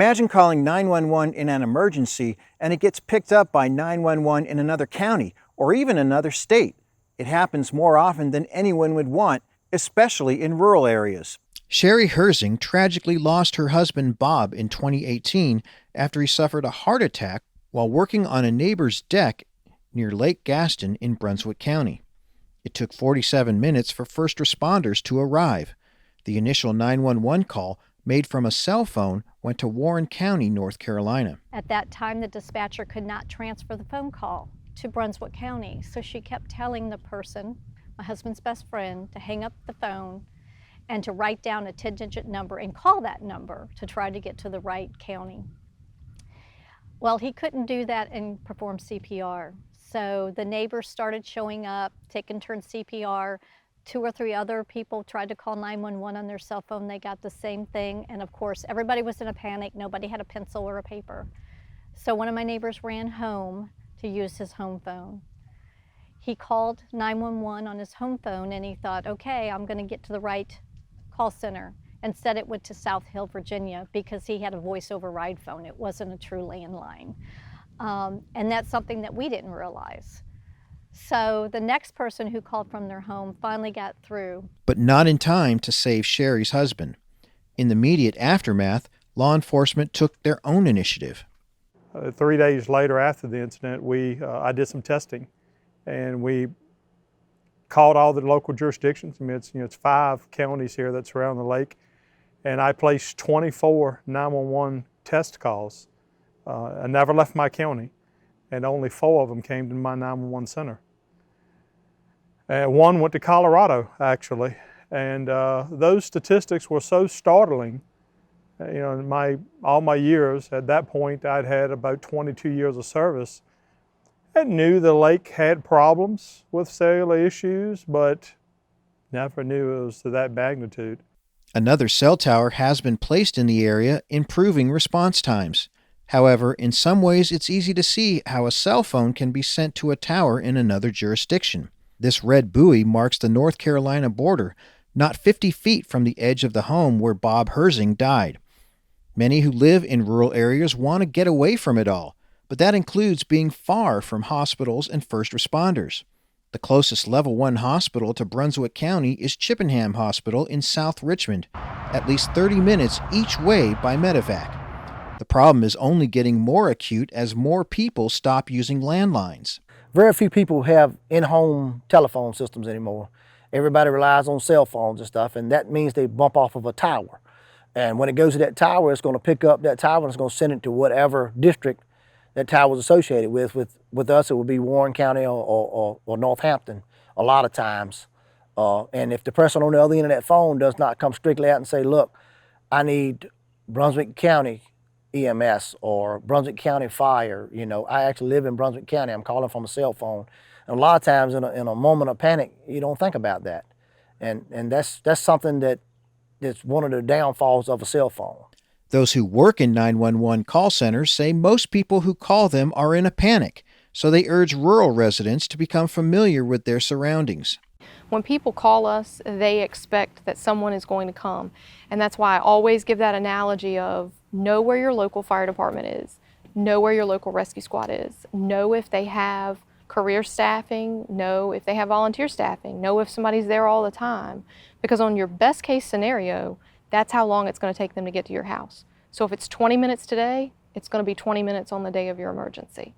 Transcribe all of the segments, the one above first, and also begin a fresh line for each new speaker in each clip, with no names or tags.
Imagine calling 911 in an emergency and it gets picked up by 911 in another county or even another state. It happens more often than anyone would want, especially in rural areas. Sherri Herzing tragically lost her husband Bob in 2018 after he suffered a heart attack while working on a neighbor's deck near Lake Gaston in Brunswick County. It took 47 minutes for first responders to arrive. The initial 911 call, made from a cell phone, went to Warren County, North Carolina.
At that time, the dispatcher could not transfer the phone call to Brunswick County, so she kept telling the person, my husband's best friend, to hang up the phone and to write down a 10-digit number and call that number to try to get to the right county. Well, he couldn't do that and perform CPR. So the neighbors started showing up, taking turns CPR. 2 or 3 other people tried to call 911 on their cell phone. They got the same thing. And of course, everybody was in a panic. Nobody had a pencil or a paper. So one of my neighbors ran home to use his home phone. He called 911 on his home phone and he thought, okay, I'm going to get to the right call center. Instead, it went to South Hill, Virginia, because he had a voice override phone. It wasn't a true landline. And that's something that we didn't realize. So the next person who called from their home finally got through.
But not in time to save Sherri's husband. In the immediate aftermath, law enforcement took their own initiative.
3 days later after the incident, I did some testing, and we called all the local jurisdictions. I mean, it's 5 counties here that surround the lake, and I placed 24 911 test calls. I never left my county, and only 4 of them came to my 911 center. And 1 went to Colorado, actually, and those statistics were so startling. You know, in all my years, at that point, I'd had about 22 years of service. I knew the lake had problems with cellular issues, but never knew it was to that magnitude.
Another cell tower has been placed in the area, improving response times. However, in some ways, it's easy to see how a cell phone can be sent to a tower in another jurisdiction. This red buoy marks the North Carolina border, not 50 feet from the edge of the home where Bob Herzing died. Many who live in rural areas want to get away from it all, but that includes being far from hospitals and first responders. The closest Level 1 hospital to Brunswick County is Chippenham Hospital in South Richmond, at least 30 minutes each way by medevac. The problem is only getting more acute as more people stop using landlines.
Very few people have in-home telephone systems anymore. Everybody relies on cell phones and stuff, and that means they bump off of a tower. And when it goes to that tower, it's going to pick up that tower and it's going to send it to whatever district that tower is associated with. With us, it would be Warren County or Northampton a lot of times. And if the person on the other end of that phone does not come strictly out and say, look, I need Brunswick County EMS or Brunswick County Fire, you know, I actually live in Brunswick County, I'm calling from a cell phone. And a lot of times in a moment of panic, you don't think about that. And that's something that's one of the downfalls of a cell phone.
Those who work in 911 call centers say most people who call them are in a panic, so they urge rural residents to become familiar with their surroundings.
When people call us, they expect that someone is going to come. And that's why I always give that analogy of know where your local fire department is, know where your local rescue squad is, know if they have career staffing, know if they have volunteer staffing, know if somebody's there all the time. Because on your best case scenario, that's how long it's going to take them to get to your house. So if it's 20 minutes today, it's going to be 20 minutes on the day of your emergency.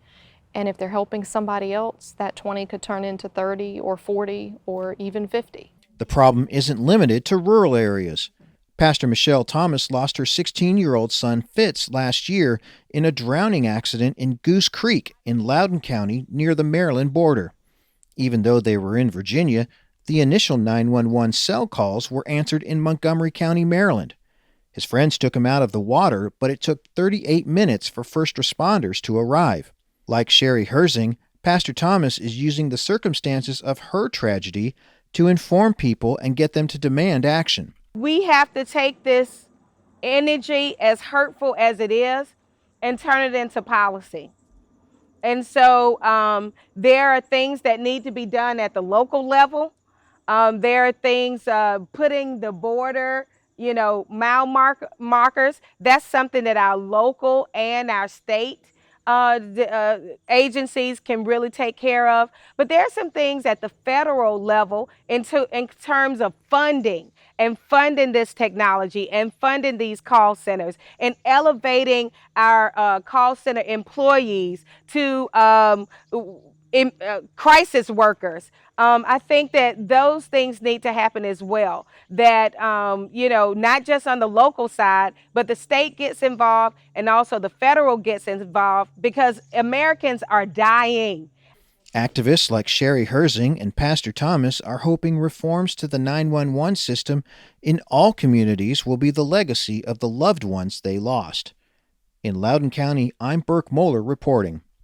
And if they're helping somebody else, that 20 could turn into 30 or 40 or even 50.
The problem isn't limited to rural areas. Pastor Michelle Thomas lost her 16-year-old son Fitz last year in a drowning accident in Goose Creek in Loudoun County near the Maryland border. Even though they were in Virginia, the initial 911 cell calls were answered in Montgomery County, Maryland. His friends took him out of the water, but it took 38 minutes for first responders to arrive. Like Sherri Herzing, Pastor Thomas is using the circumstances of her tragedy to inform people and get them to demand action.
We have to take this energy, as hurtful as it is, and turn it into policy. And so there are things that need to be done at the local level. There are things, putting the border mile markers. That's something that our local and our state agencies can really take care of. But there are some things at the federal level in terms of funding and funding this technology and funding these call centers and elevating our call center employees to crisis workers. I think that those things need to happen as well. That, not just on the local side, but the state gets involved and also the federal gets involved because Americans are dying.
Activists like SHERRI HERZING and Pastor Thomas are hoping reforms to the 911 system in all communities will be the legacy of the loved ones they lost. In Loudoun County, I'm Burke Moeller reporting.